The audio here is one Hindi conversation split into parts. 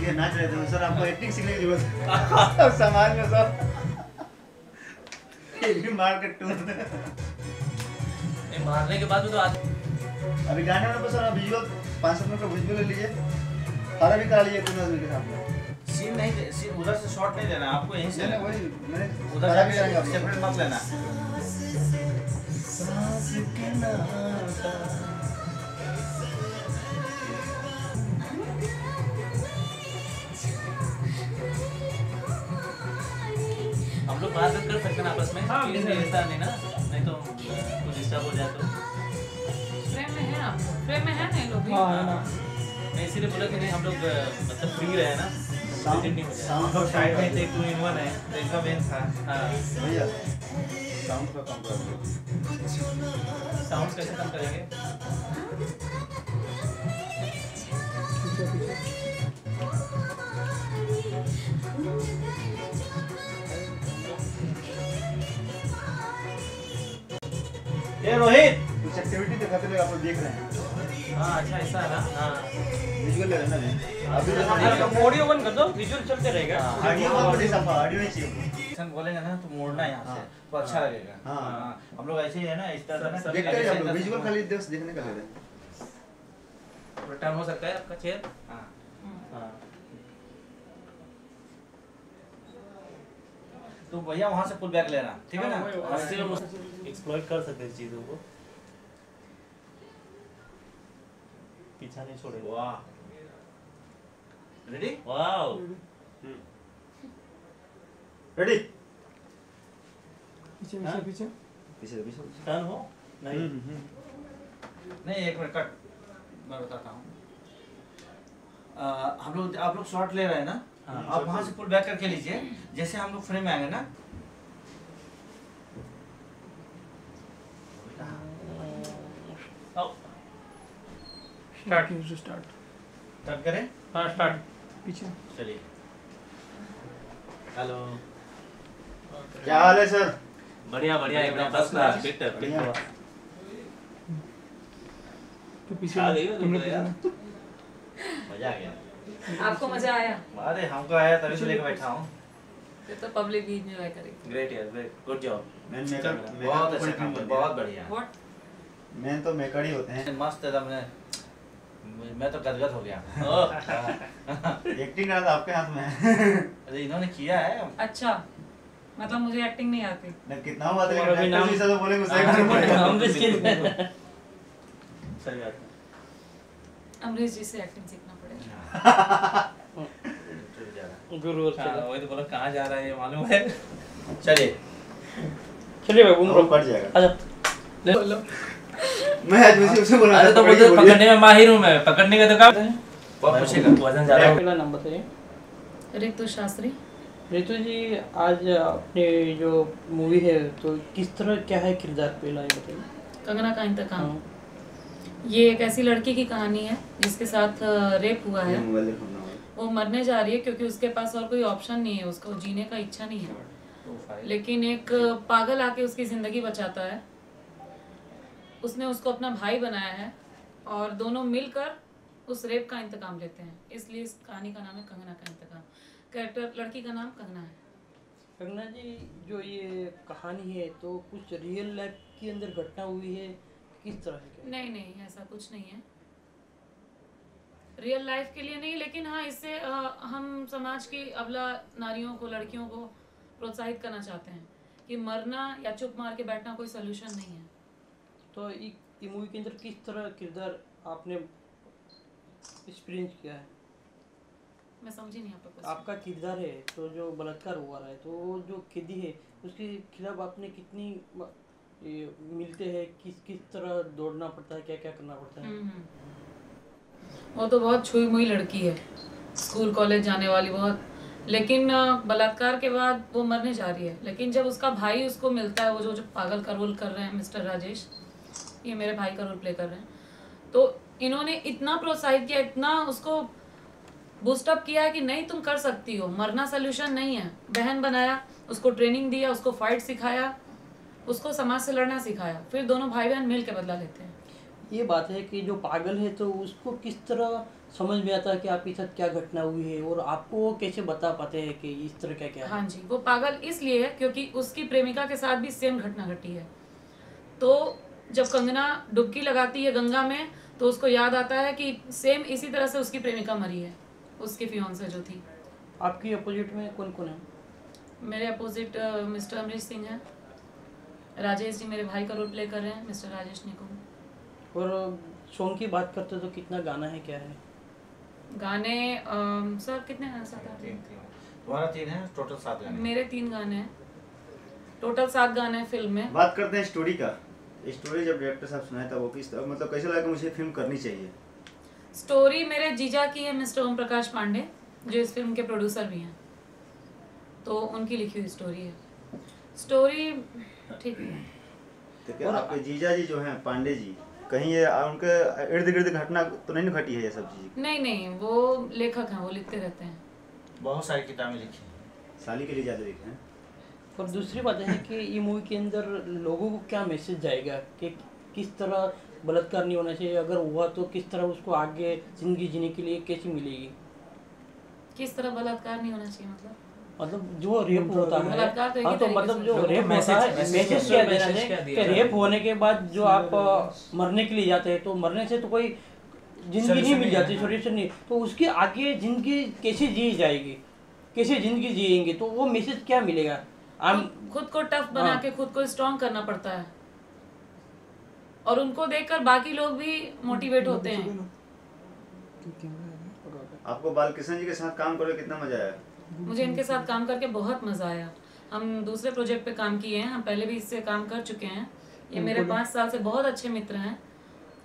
के नाच रहे थे सर, आपको एक्टिंग सीखने की जरूरत है। समाज में सब ये भी मार के टूट मारने के बाद भी तो अभी गाने में सर विजुअल 5 मिनट का विजुअल ले लीजिए, हरा भी करा लीजिए 3 आदमी के साथ। सीन नहीं, सीन उधर से शॉट नहीं लेना आपको, यहीं से वही मैंने उधर जाके सेपरेट मत लेना। हम लोग बात कर सकते हैं ना आपस में। हाँ, ऐसा नहीं ना, नहीं तो कुछ डिस्टर्ब हो जाए तो। फ्रेम में है आप, फ्रेम में है नहीं लोग भी। हाँ है ना, मैं इसीलिए बोला कि नहीं हम लोग मतलब फ्री रहे ना, साउंड नहीं हो जाए। हम लोग साइड में थे, 2 in 1 है, तो इनका मेन था। हाँ, भैया साउंड का कम कर दो। साउंड कैसे कम करेंगे? ये रोहित कुछ एक्टिविटी दिखाते हुए आप लोग देख रहे हैं। हाँ अच्छा ऐसा है ना। हाँ विजुअल ले लेना अभी ऑडियो बंद कर दो, विजुअल चलते रहेगा। ऑडियो बंद कर दो, ऑडियो ही चाहिए। बोलेंगे ना तो मोड़ना यहाँ से तो अच्छा लगेगा। हाँ हम लोग ऐसे ही है ना, इस तरह से देखते हैं हम लोग विजुअल खाली देखने का ले रहे हैं। टर्न हो सकता है आपका चेयर। हाँ हाँ तो भैया वहाँ से पुल बैक लेना, ठीक है ना? एक्सप्लॉइट कर सकते हैं चीजों को, पीछा नहीं छोड़ेगा। वाह, रेडी? वाओ रेडी पीछे पीछे पीछे पीछे पीछे टर्न हो नहीं। नहीं, एक मिनट कट, मैं बताता हूँ। हम लोग, आप लोग शॉट ले रहे हैं ना? हाँ, आप वहाँ से पुल बैक करके लीजिए, जैसे हम लोग फ्रेम में आएंगे ना। स्टार्ट करें? हाँ स्टार्ट। पीछे चलिए। हेलो, क्या हाल है सर? बढ़िया बढ़िया एकदम फर्स्ट क्लास। फिट बढ़िया। तो पीछे आ गई हो तुम तुम लोग लोग यार। मजा आ गया। आपको मजा आया? अरे हमको आया तभी तो लेके बैठा हूँ। ये तो पब्लिक भी एंजॉय करेगी। ग्रेट यार, ग्रेट, गुड जॉब। बहुत अच्छा काम किया, बहुत बढ़िया। व्हाट? मेन तो मेकड़ ही होते हैं। मस्त एकदम, मैं तो गदगद हो गया। एक्टिंग करा था आपके हाथ में है। अरे इन्होंने किया है। अच्छा, मतलब मुझे एक्टिंग नहीं आती। ना कितना हुआ था, और अभी नाम- लेकिन तो बोलेंगे सही हम भी स्किल सही बात है। अमरीश जी से एक्टिंग सीखना पड़ेगा। गुरु और हाँ, चलो वही तो बोला कहाँ जा रहा है ये मालूम है। चलिए चलिए बाबू वो कट जाएगा। आजा ले लो। मैं आज उसे बोला अरे तो बोलते पकड़ने में माहिर हूँ मैं, पकड़ने का तो काम है। बहुत पूछेगा। वजन ज्यादा पहला नाम बताइए। ऋतु शास्त्री। रितु जी, आज अपने जो मूवी है तो किस तरह क्या है किरदार पहला ये बताइए। कंगना का इंतकाम। हाँ। ये एक ऐसी लड़की की कहानी है जिसके साथ रेप हुआ है। मोबाइल देखना वो मरने जा रही है क्योंकि उसके पास और कोई ऑप्शन नहीं है, उसको जीने का इच्छा नहीं है। लेकिन एक पागल आके उसकी जिंदगी बचाता है। उसने उसको अपना भाई बनाया है और दोनों मिलकर उस रेप का इंतकाम लेते हैं। इसलिए इस कहानी का नाम है कंगना का इंतकाम। कैरेक्टर लड़की का नाम कंगना है। कंगना जी, जो ये कहानी है तो कुछ रियल लाइफ के अंदर घटना हुई है, किस तरह है? नहीं नहीं, ऐसा कुछ नहीं है। रियल लाइफ के लिए नहीं, लेकिन हाँ इससे हम समाज की अबला नारियों को, लड़कियों को प्रोत्साहित करना चाहते हैं कि मरना या चुप मार के बैठना कोई सोल्यूशन नहीं है। तो ये मूवी के अंदर किस तरह किरदार आपने एक्सपीरियंस किया है? मैं समझी नहीं आपका क्वेश्चन। आपका किरदार है तो जो बलात्कार हुआ रहा है तो वो जो कैदी है उसके खिलाफ आपने कितनी ये मिलते हैं, किस किस तरह दौड़ना पड़ता है, क्या क्या करना पड़ता है? वो तो बहुत छुई मुई लड़की है, स्कूल कॉलेज जाने वाली बहुत, लेकिन बलात्कार के बाद वो मरने जा रही है। लेकिन जब उसका भाई उसको मिलता है, वो जो पागल का रोल कर रहे हैं मिस्टर राजेश, ये मेरे भाई का रोल प्ले कर रहे हैं, तो इन्होंने इतना प्रोत्साहित किया, इतना उसको बूस्टअप किया है कि नहीं तुम कर सकती हो, मरना सोल्यूशन नहीं है। बहन बनाया, उसको ट्रेनिंग दिया, उसको फाइट सिखाया, उसको समाज से लड़ना सिखाया, फिर दोनों भाई बहन मिल के बदला लेते हैं। ये बात है कि जो पागल है तो उसको किस तरह समझ में आता है कि आपके साथ क्या घटना हुई है और आपको वो कैसे बता पाते हैं कि इस तरह क्या क्या है? हाँ जी, वो पागल इसलिए है क्योंकि उसकी प्रेमिका के साथ भी सेम घटना घटी है। तो जब कंगना डुबकी लगाती है गंगा में तो उसको याद आता है कि सेम इसी तरह से उसकी प्रेमिका मरी है, उसकी फियांसे जो थी। आपकी अपोजिट में कौन कौन है? मेरे अपोजिट मिस्टर अमरीश सिंह हैं, राजेश जी मेरे भाई का रोल प्ले कर रहे हैं, मिस्टर राजेश निकुम। और सॉन्ग की बात करते तो कितना गाना है, क्या है? गाने सर कितने गाने? 7-8 तुम्हारा 3 है, टोटल 7 गाने। मेरे 3 गाने हैं, टोटल 7 गाने हैं फिल्म में। बात करते हैं स्टोरी का। स्टोरी जब डायरेक्टर साहब सुनाया था वो किस मतलब कैसे लगा कि मुझे फिल्म करनी चाहिए? स्टोरी मेरे जीजा की है, मिस्टर ओम प्रकाश पांडे, जो इस फिल्म के प्रोड्यूसर भी हैं, तो उनकी लिखी हुई स्टोरी है। स्टोरी ठीक है। तो क्या आपके जीजा जी जो हैं पांडे जी, कहीं ये उनके इर्द गिर्द घटना तो नहीं घटी है ये सब चीज? नहीं, वो लेखक हैं, वो लिखते रहते हैं। बहुत सारी किताबें लिखी हैं। साली के लिए ज्यादा लिखे हैं। और दूसरी बात है कि ये मूवी के अंदर लोगों को क्या मैसेज जाएगा कि किस तरह बलात्कार नहीं होना चाहिए, अगर हुआ तो किस तरह उसको आगे जिंदगी जीने के लिए कैसी मिलेगी? किस तरह बलात्कार नहीं होना चाहिए मतलब जो रेप होता है, बलात्कार तो एक ही हाँ, तो तरीके मतलब से जो होता है। रेप होता है मैसेज मैसेज क्या देना मैसेज है क्या कि दिया रेप होने के बाद जो आप मरने के लिए जाते हैं तो मरने से तो कोई जिंदगी नहीं Solution मिल नहीं जाती, है। सोल्यूशन नहीं, तो उसके आगे जिंदगी कैसे जी जाएगी, कैसे जिंदगी जिएंगे, तो वो मैसेज क्या मिलेगा? खुद को टफ बना हाँ। के खुद को स्ट्रॉन्ग करना पड़ता है, और उनको देखकर बाकी लोग भी मोटिवेट होते हैं। आपको बालकृष्ण जी के साथ काम करके कितना मजा आया? मुझे इनके साथ काम करके बहुत मजा आया। हम दूसरे प्रोजेक्ट पे काम किए हैं, हम पहले भी इससे काम कर चुके हैं। ये मेरे 5 साल से बहुत अच्छे मित्र हैं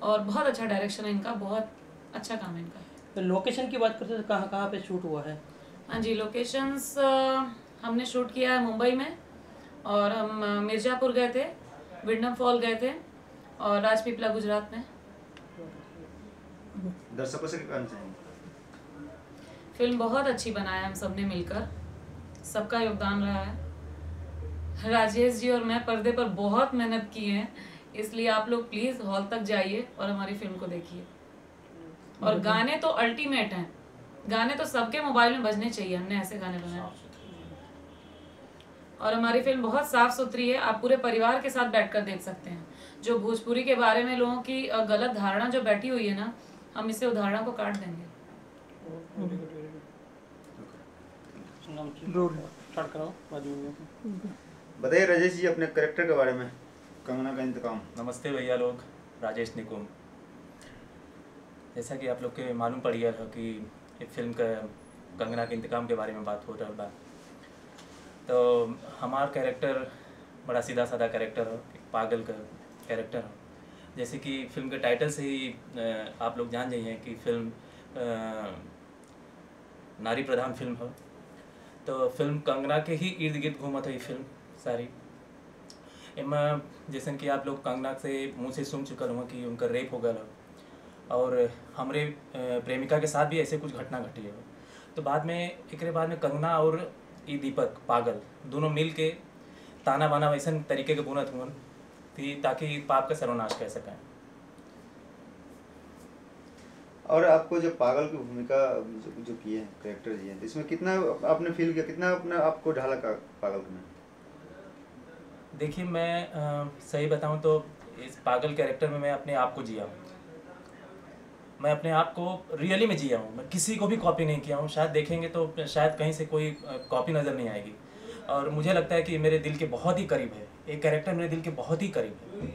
और बहुत अच्छा डायरेक्शन है इनका, बहुत अच्छा काम है इनका। तो लोकेशन की बात करते तो कहाँ कहाँ पे शूट हुआ है? हाँ जी, लोकेशंस हमने शूट किया है मुंबई में, और हम मिर्ज़ापुर गए थे, विंडम फॉल गए थे, और राजपीपला गुजरात में। दर्शकों से क्या कहना चाहेंगे? फिल्म बहुत अच्छी बनाया हम सब ने मिलकर, सबका योगदान रहा है। राजेश जी और मैं पर्दे पर बहुत मेहनत की है, इसलिए आप लोग प्लीज़ हॉल तक जाइए और हमारी फिल्म को देखिए। और गाने तो अल्टीमेट हैं, गाने तो सबके मोबाइल में बजने चाहिए, हमने ऐसे गाने बनाए। और हमारी फिल्म बहुत साफ सुथरी है, आप पूरे परिवार के साथ बैठकर देख सकते हैं। जो भोजपुरी के बारे में लोगों की गलत धारणा जो बैठी हुई है ना, हम इसे उदाहरण को काट देंगे। स्टार्ट कराओ, बाद में। बताइए राजेश जी अपने कैरेक्टर के बारे में, कंगना का इंतकाम। नमस्ते भैया लोग, राजेश निकुम। जैसा कि आप लोग के मालूम पड़ गया था कि एक फिल्म का कंगना के इंतकाम के बारे में बात हो रहा है, तो हमारा कैरेक्टर बड़ा सीधा साधा कैरेक्टर हो, एक पागल का कैरेक्टर हो। जैसे कि फिल्म के टाइटल से ही आप लोग जान जाइए कि फिल्म नारी प्रधान फिल्म हो, तो फिल्म कंगना के ही इर्द गिर्द घूमा था ये फिल्म सारी। एમાં जैसे कि आप लोग कंगना से मुँह से सुन चुकल हुआ कि उनका रेप हो गया, और हमारे प्रेमिका के साथ भी ऐसे कुछ घटना घटी है। तो बाद में एक बाद में कंगना और ये दीपक पागल दोनों मिल के ताना बाना वैसे तरीके के बुनत हुआ थी ताकि पाप का सर्वनाश कर सकें। और आपको जो पागल की भूमिका जो किए हैं कैरेक्टर जी हैं, तो इसमें कितना आपने फील किया, कितना अपने आपको ढाला पागल में? देखिए मैं सही बताऊं तो इस पागल कैरेक्टर में मैं अपने आप को जिया हूँ, मैं अपने आप को रियली में जिया हूँ, मैं किसी को भी कॉपी नहीं किया हूँ। शायद देखेंगे तो शायद कहीं से कोई कॉपी नज़र नहीं आएगी, और मुझे लगता है कि मेरे दिल के बहुत ही करीब है, एक कैरेक्टर मेरे दिल के बहुत ही करीब है,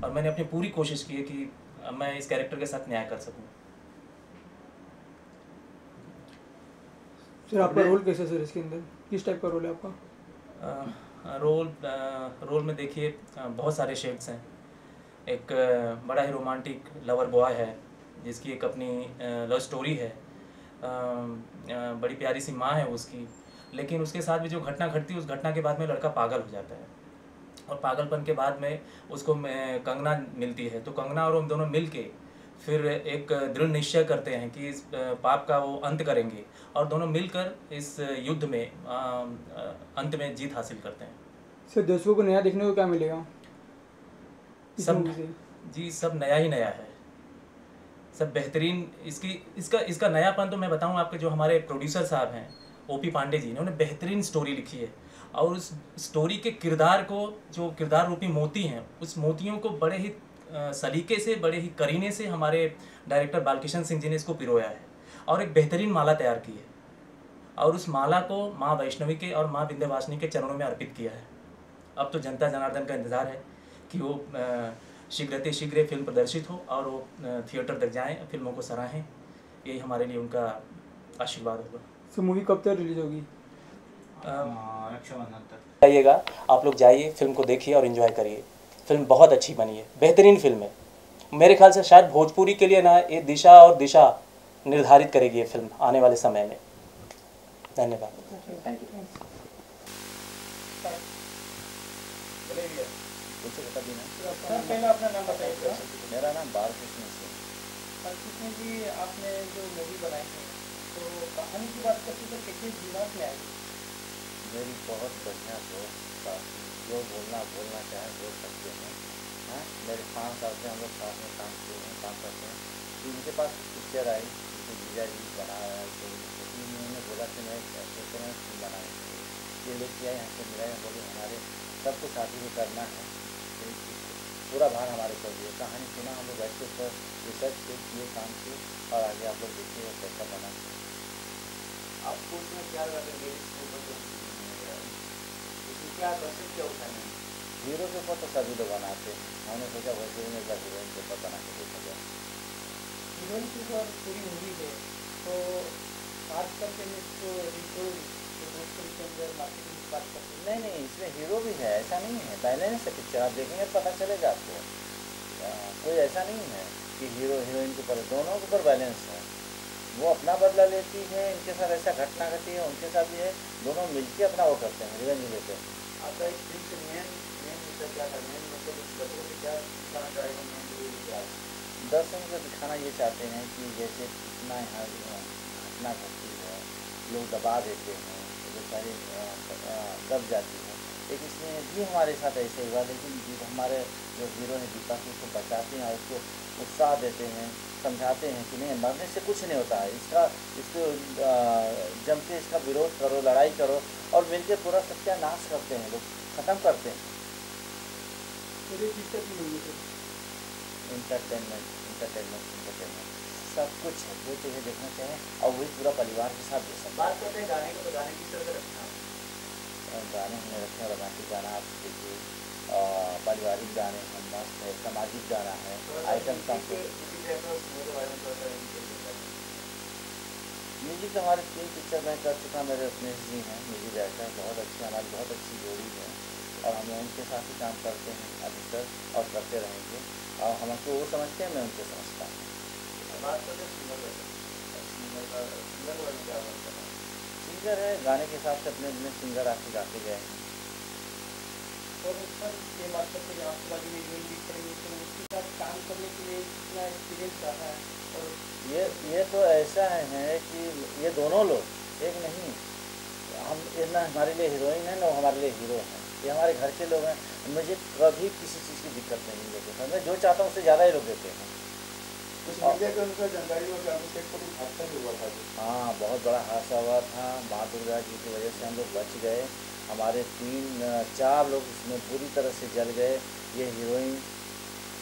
और मैंने अपनी पूरी कोशिश की है कि मैं इस कैरेक्टर के साथ न्याय कर सकूँ। सर आपका रोल कैसा सर इसके अंदर, किस टाइप का रोल है आपका? रोल में देखिए बहुत सारे शेड्स हैं। एक बड़ा ही रोमांटिक लवर बॉय है जिसकी एक अपनी लव स्टोरी है, बड़ी प्यारी सी माँ है उसकी, लेकिन उसके साथ भी जो घटना घटती है उस घटना के बाद में लड़का पागल हो जाता है, और पागलपन के बाद में उसको कंगना मिलती है। तो कंगना और हम दोनों मिल के फिर एक दृढ़ निश्चय करते हैं कि इस पाप का वो अंत करेंगे, और दोनों मिलकर इस युद्ध में अंत में जीत हासिल करते हैं। सर दर्शकों को नया देखने को क्या मिलेगा इस सब मूवी से? जी सब नया ही नया है, सब बेहतरीन। इसका नयापन तो मैं बताऊं आपके, जो हमारे प्रोड्यूसर साहब हैं ओपी पांडे जी, इन्होंने बेहतरीन स्टोरी लिखी है और उस स्टोरी के किरदार को, जो किरदार रूपी मोती हैं, उस मोतियों को बड़े ही सलीके से, बड़े ही करीने से हमारे डायरेक्टर बालकिशन सिंह जी ने इसको पिरोया है और एक बेहतरीन माला तैयार की है और उस माला को माँ वैष्णवी के और माँ विंध्यवासिनी के चरणों में अर्पित किया है। अब तो जनता जनार्दन का इंतज़ार है कि वो शीघ्र शीघ्र फिल्म प्रदर्शित हो और वो थिएटर तक जाएं, फिल्मों को सराहें। यही हमारे लिए उनका आशीर्वाद होगा। सो मूवी कब तक रिलीज होगी? रक्षाबंधन तक जाइएगा, आप लोग जाइए, फिल्म को देखिए और एंजॉय करिए। फिल्म बहुत अच्छी बनी है, बेहतरीन फिल्म है। मेरे ख्याल से शायद भोजपुरी के लिए ना ये दिशा निर्धारित करेगी ये फिल्म आने वाले समय में। धन्यवाद। पहले अपना नाम बताइए। मेरा नाम बालकृष्ण सिंह। बालकृष्ण जी, आपने जो मूवी बनाई है तो कहानी की बात करते तो कैसे दिमाग में आई? मेरी बहुत बढ़िया दोस्त साथी, जो बोलना चाहे बोल सकते हैं। हाँ, मेरे 5 साल से हम लोग साथ में काम करते हैं। तो इनके पास पिक्चर आई, उनके जीजा जी बना रहा है, तो उन्होंने बोला कि मैं ऐसे फिल्म बनाने के लिए ये लेके आए, यहाँ से मिलाए, बोले हमारे सबको साथी में करना है, तो पूरा भार हमारे कर दिया। कहानी सुना, हम लोग बैठे पर रिसर्च किए, काम किए और आगे आप लोग देखिए कैसा बना। आपको उसमें क्या लगा? इसमें क्या कंसेप्ट क्या होता है? हीरो के ऊपर तो सभी लोग बनाते हैं, हमने सोचा वैसे ही एक बार हीरोइन के ऊपर बना के देखा जाए। हीरोइन के ऊपर पूरी मूवी है तो आजकल के इसको भोजपुरी के अंदर मार्केटिंग की बात करते हैं। नहीं, इसमें हीरो भी है, ऐसा नहीं है। बैलेंस है पिक्चर, आप देखेंगे पता चलेगा आपको। कोई ऐसा नहीं है कि हीरो हीरोइन के ऊपर, दोनों के ऊपर बैलेंस है। वो अपना बदला लेती है, इनके साथ ऐसा घटना घटी है, उनके साथ भी है, दोनों मिलकर अपना वो करते हैं, रिवेंज लेते हैं। आपका इस फिल्म से मेन मुद्दा क्या था? मेन मतलब इस बच्चों से क्या दिखाना चाहेगा? मेन क्या दर्शकों को दिखाना ये चाहते हैं कि जैसे इतना यहाँ घटना घटती है, लोग दबा देते हैं, बेचारी दब जाती है। लेकिन इसमें भी हमारे साथ ऐसे हुआ, लेकिन हमारे जो हीरो हैं दीपक, उसको बचाते हैं और उसको उत्साह देते हैं, समझाते हैं कि नहीं, मरने से कुछ नहीं होता है, इसको जम के इसका विरोध करो, लड़ाई करो और मिलकर पूरा सत्यानाश करते हैं, लोग ख़त्म करते हैं। इंटरटेनमेंट सब कुछ है, जो चीज़ें देखना चाहिए और वही पूरा परिवार के साथ देख सकते। बात करते हैं गाने को, तो गाने किस तरह से रखना है? गाने हमने रखे हैं, रोमांटिक गाना आप देखिए, पारिवारिक गाने हैं, मस्त है, सामाजिक गाना है, आइटम सॉन्ग। म्यूजिक तो हमारे 3 पिक्चर में कर चुका, मेरे स्नेह जी हैं म्यूजिक डायरेक्टर, बहुत अच्छे, हमारी बहुत अच्छी जोड़ी है और हम उनके साथ ही काम करते हैं अभी तक और करते रहेंगे और हमको वो समझते हैं, मैं उनको समझता हूँ। बात करते हैं सिंगर है, गाने के हिसाब से अपने अपने सिंगर आके गाते गए हैं। और सर ये बात करते हैं आपके बारे में हीरोइन भी करेंगे तो उसके साथ काम करने के लिए कितना एक्सपीरियंस रहा है? और ये तो ऐसा है कि ये दोनों लोग एक नहीं, हम ना हमारे लिए हीरोइन है ना हमारे लिए हीरो हैं, ये हमारे घर के लोग हैं। मुझे कभी किसी चीज़ की दिक्कत नहीं लेते हैं, मैं जो चाहता हूँ उससे ज़्यादा ही लोग देते हैं। कुछ मीडिया के अनुसार जानकारी हो कि आपके सेट पर कुछ हादसा भी हुआ था? हाँ, बहुत बड़ा हादसा हुआ था, माँ दुर्गा जी की वजह से हम लोग बच गए। हमारे 3-4 लोग इसमें पूरी तरह से जल गए। ये हीरोइन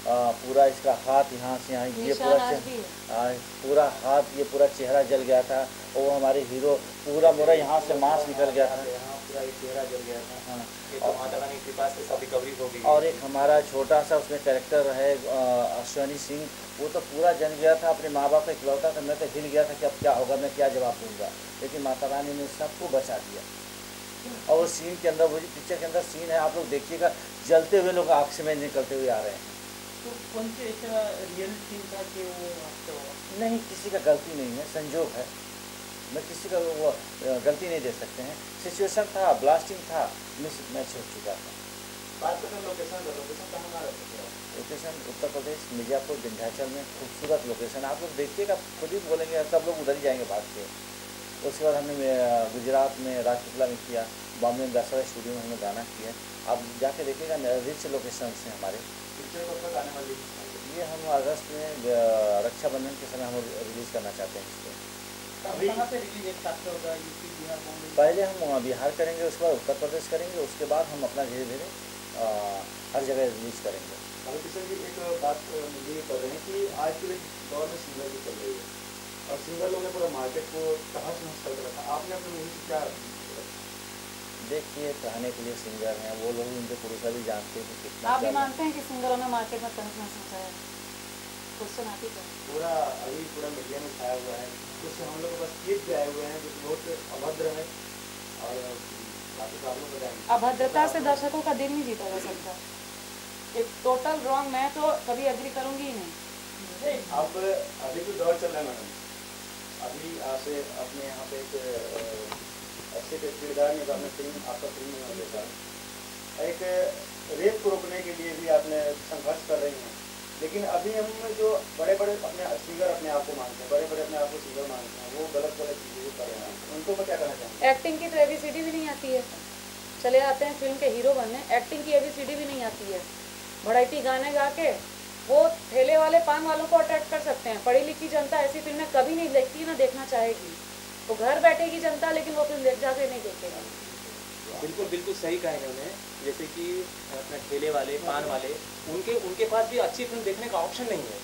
पूरा इसका हाथ यहाँ से यहाँ, ये पूरा हाथ, ये पूरा चेहरा जल गया था। और वो हमारे हीरो पूरा मोरा यहाँ से मांस निकल गया था, यहाँ पूरा एक चेहरा जल गया था। हाँ। ये तो माता रानी की कृपा से सब रिकवरी हो गई। और एक हमारा छोटा सा उसमें कैरेक्टर है अश्वनी सिंह, वो तो पूरा जल गया था, अपने माँ बाप का इकलौता था। मैं तो हिल गया था कि अब क्या होगा, मैं क्या जवाब दूंगा, लेकिन माता रानी ने सबको बचा दिया। और वो सीन के अंदर, वो पिक्चर के अंदर सीन है, आप लोग देखिएगा, जलते हुए लोग आँख से में निकलते हुए आ रहे हैं। तो कौन से ऐसा रियल सीन था कि वो आपको? नहीं, किसी का गलती नहीं है, संजोग है, मैं किसी का वो गलती नहीं दे सकते हैं। सिचुएशन था, ब्लास्टिंग था, मिस मैच हो चुका था। बात करते हैं लोकेशन का। लोकेशन कहाँ रहते हैं? लोकेशन उत्तर प्रदेश, मिर्जापुर, विंध्याचल में खूबसूरत लोकेशन। आप लोग देखिएगा, खुद ही बोलेंगे, सब लोग उधर ही जाएंगे भाग के। उसके बाद हमने गुजरात में राजपीपला में किया, बॉम्बे में दशहरा स्टूडियो में हमने गाना किया। आप जाके देखिएगा, रिच लोकेशन हैं हमारे। पिक्चर कब तक आने वाली है? ये हम अगस्त में रक्षाबंधन के समय हम रिलीज़ करना चाहते हैं इसको। कहाँ पे रिलीज एक साथ होगा, यूपी बिहार बॉम्बे? पहले हम बिहार करेंगे, उसके बाद उत्तर प्रदेश करेंगे, उसके बाद हम अपना धीरे धीरे हर जगह रिलीज़ करेंगे। अभी किशन जी एक बात मुझे ये कर रहे हैं कि आज के दौर में सिंगल भी चल रही है और सिंगल लोगों ने पूरा मार्केट को तहस नहस कर रखा। आपने अपनी मूवी से क्या देखिए, कहने के लिए सिंगर हैं वो लोग, उनके पुरुषा भी जानते हैं कि कितना आप भी चल रहा है। मानते हैं कि सिंगरों ने मार्केट में तहस नहस मचाया है? क्वेश्चन आप ही का पूरा अभी पूरा मीडिया में छाया हुआ है, कुछ हम लोग बस क्लिप भी आए हुए हैं जो बहुत अभद्र है और बाकी तो आप लोग बताएंगे। अभद्रता से दर्शकों का दिल नहीं जीता जा सकता। एक टोटल रॉन्ग, मैं तो कभी एग्री करूंगी ही नहीं। अब अभी तो दौर चल रहा है मैडम, अभी आपसे अपने यहाँ पे एक अच्छे किरदार में आपने फिल्म आपका फिल्म में देखा, एक रेप को रोकने के लिए भी आपने संघर्ष कर रही हैं, लेकिन अभी हम जो बड़े बड़े अपने सिंगर अपने आप को मानते हैं, बड़े बड़े अपने आप को सिंगर मानते हैं, वो गलत गलत चीज़ें कर रहे हैं, उनको मैं क्या कहना चाहूँगा? एक्टिंग की तो एबीसीडी भी नहीं आती है, चले आते हैं फिल्म के हीरो बनने, एक्टिंग की एबीसीडी भी नहीं आती है। वैरायटी गाने गा के वो ठेले वाले पान वालों को अट्रैक्ट कर सकते हैं। पढ़ी लिखी जनता ऐसी फिल्में कभी नहीं देखती, ना देखना चाहेगी। तो घर बैठेगी जनता, लेकिन वो फिल्म देख जाके नहीं देखेगी। बिल्कुल बिल्कुल सही कहा इन्होंने। जैसे कि अपने ठेले वाले, पान वाले, उनके पास भी अच्छी फिल्म देखने का ऑप्शन नहीं है।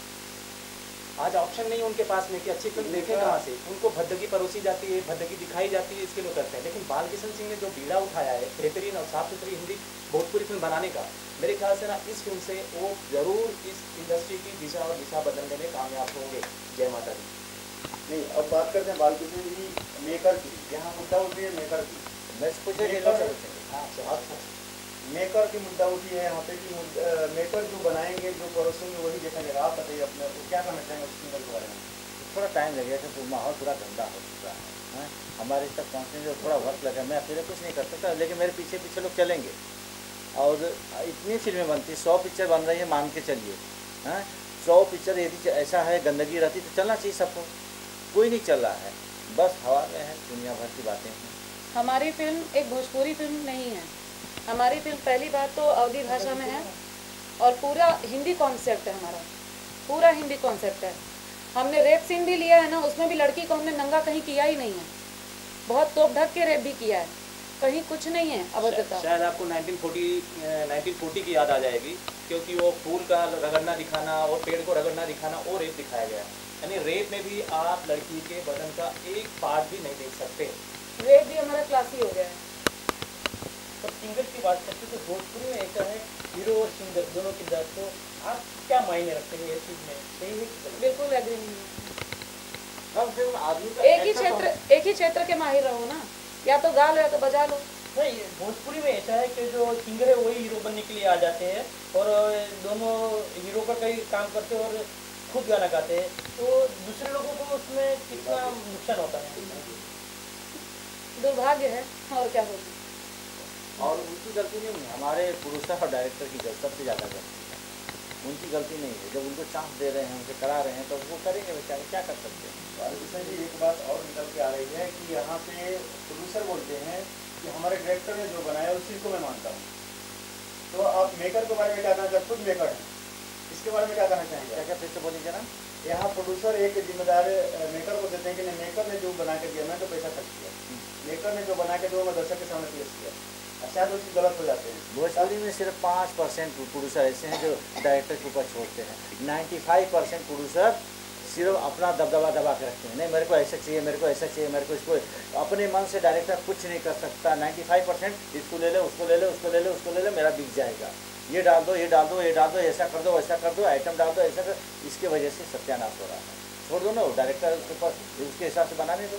आज ऑप्शन नहीं है उनके पास में कि अच्छी फिल्म देखें कहाँ से। उनको भद्दगी परोसी जाती है, भद्दगी दिखाई जाती है, इसके लिए करते हैं। लेकिन बालकिशन सिंह ने जो बीड़ा उठाया है बेहतरीन और साफ सुथरी हिंदी भोजपुरी फिल्म बनाने का, मेरे ख्याल से ना इस फिल्म से वो जरूर इस इंडस्ट्री की दिशा और दिशा बदलने में कामयाब होंगे। जय माता दी। नहीं, अब बात करते हैं बालकिशन जी मेकर की, यहाँ मुद्दा उठी है मेकर की। मैं पूछे मेकर की मुद्दा उठी है यहाँ पे कि मेकर जो बनाएंगे, जो परोसेंगे वही देखेंगे। आप बताइए अपने क्या कहना चाहेंगे उस सिंगर के बारे में? थोड़ा टाइम लगेगा क्योंकि माहौल पूरा गंदा हो चुका है, हमारे तक पहुँचने में थोड़ा वक्त लगा। मैं अकेले कुछ नहीं कर सकता, लेकिन मेरे पीछे पीछे लोग चलेंगे और इतनी फिल्में बनती, 100 पिक्चर बन रही है मान के चलिए, 100 पिक्चर यदि ऐसा है गंदगी रहती तो चलना चाहिए सबको, कोई नहीं चल रहा है, बस हवा में है, दुनिया भर की बातें हैं। हमारी फिल्म एक भोजपुरी फिल्म नहीं है। हमारी फिल्म पहली बात तो अवधी भाषा में है और पूरा हिंदी कॉन्सेप्ट है हमारा, पूरा हिंदी कॉन्सेप्ट है। हमने रेप सीन भी लिया है ना, उसमें भी लड़की को हमने नंगा कहीं किया ही नहीं है। बहुत तोप ढक के रेप भी किया है, कहीं कुछ नहीं है अभद्रता। शायद आपको 1940 की याद आ जाएगी, क्योंकि वो फूल का रगड़ना दिखाना और पेड़ को रगड़ना दिखाना और रेप दिखाया गया है। यानी रेप में भी आप लड़की के बदन का एक पार्ट भी नहीं देख सकते। रेप भी हमारा क्लासी हो गया है। और सिंगर की बात करते तो भोजपुरी में ऐसा है, हीरो और सिंगर दोनों की दर्द, तो आप क्या मायने रखते हैं ये चीज़ में? सही है? बिल्कुल एग्री नहीं है। आदमी एक ही क्षेत्र के माहिर रहो ना, या तो गा लो या तो बजा लो। नहीं, भोजपुरी में ऐसा है कि जो सिंगर है वही हीरो बनने के लिए आ जाते हैं और दोनों हीरो का कई काम करते हैं और खुद गाना गाते हैं, तो दूसरे लोगों को उसमें कितना नुकसान होता है। दुर्भाग्य है और क्या होगा। और उनकी गलती नहीं है, हमारे प्रोड्यूसर और डायरेक्टर की गलती सबसे ज़्यादा गलती है, उनकी गलती नहीं है। जब उनको चांस दे रहे हैं, उनसे करा रहे हैं, तो वो करेंगे बेचारे, क्या कर सकते हैं। बालकिशन जी एक बात और निकल के आ रही है कि यहाँ पे प्रोड्यूसर बोलते हैं कि हमारे डायरेक्टर ने जो बनाया उस चीज़ को मैं मानता हूँ। तो आप मेकर के बारे में क्या कहना चाहते? खुद मेकर हैं, इसके बारे में क्या कहना चाहेंगे? क्या क्या फिर से बोलिए जरा। यहाँ प्रोड्यूसर एक जिम्मेदार मेकर को देते हैं कि नहीं, मेकर ने जो बना के दिया, मैं तो पैसा खर्च किया, मेकर ने जो बना के दिया मैं दर्शक के सामने पेश किया, शायद वो चीज़ गलत हो जाते हैं। भोजपुरी में सिर्फ 5% प्रोड्यूसर ऐसे हैं जो डायरेक्टर के ऊपर छोड़ते हैं। 95% प्रोड्यूसर सिर्फ अपना दबदबा दबा के रखते हैं, नहीं मेरे को ऐसा चाहिए, मेरे को ऐसा चाहिए, मेरे को इसको, अपने मन से डायरेक्टर कुछ नहीं कर सकता। 95% इसको ले ले, उसको ले ले, उसको ले ले, उसको ले ले, मेरा बिक जाएगा, ये डाल दो, ये डाल दो, ये डाल दो, ऐसा कर दो, वैसा कर दो, आइटम डाल दो, ऐसा कर। इसके वजह से सत्यानाश हो रहा है। छोड़ दो ना, वो डायरेक्टर उसके पास उसके हिसाब से बनाने दो।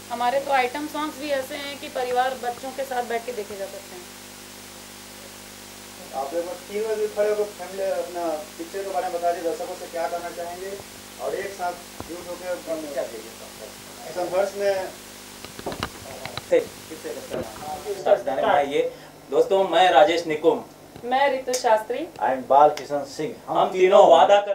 हमारे तो आइटम सॉन्ग्स भी ऐसे हैं कि परिवार बच्चों के साथ बैठ के देखे जा सकते हैं। आप लोग 3 बजे खड़े होकर फैमिली अपना पिक्चर के बारे में बता दीजिए, दर्शकों से क्या करना चाहेंगे और एक साथ जुट होकर संघर्ष में ये दोस्तों, मैं राजेश निकुम, मैं रितु शास्त्री, आई एम बालकिशन सिंह। हम तीनों वादा कर